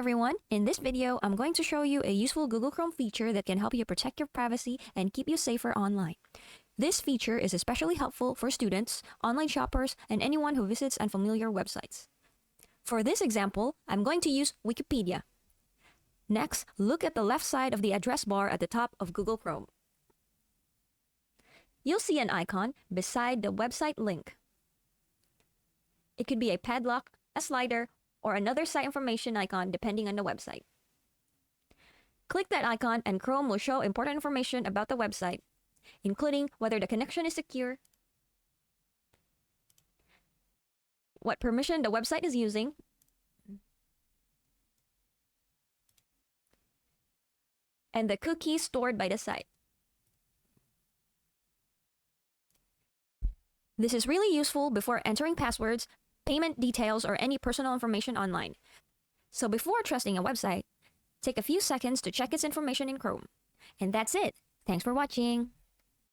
everyone, in this video I'm going to show you a useful Google Chrome feature that can help you protect your privacy and keep you safer online. This feature is especially helpful for students, online shoppers, and anyone who visits unfamiliar websites. For this example, I'm going to use Wikipedia. Next, look at the left side of the address bar at the top of Google Chrome. You'll see an icon beside the website link. It could be a padlock, a slider, or another site information icon depending on the website. Click that icon and Chrome will show important information about the website, including whether the connection is secure, what permission the website is using, and the cookies stored by the site. This is really useful before entering passwords, payment details, or any personal information online. So before trusting a website, take a few seconds to check its information in Chrome. And that's it. Thanks for watching.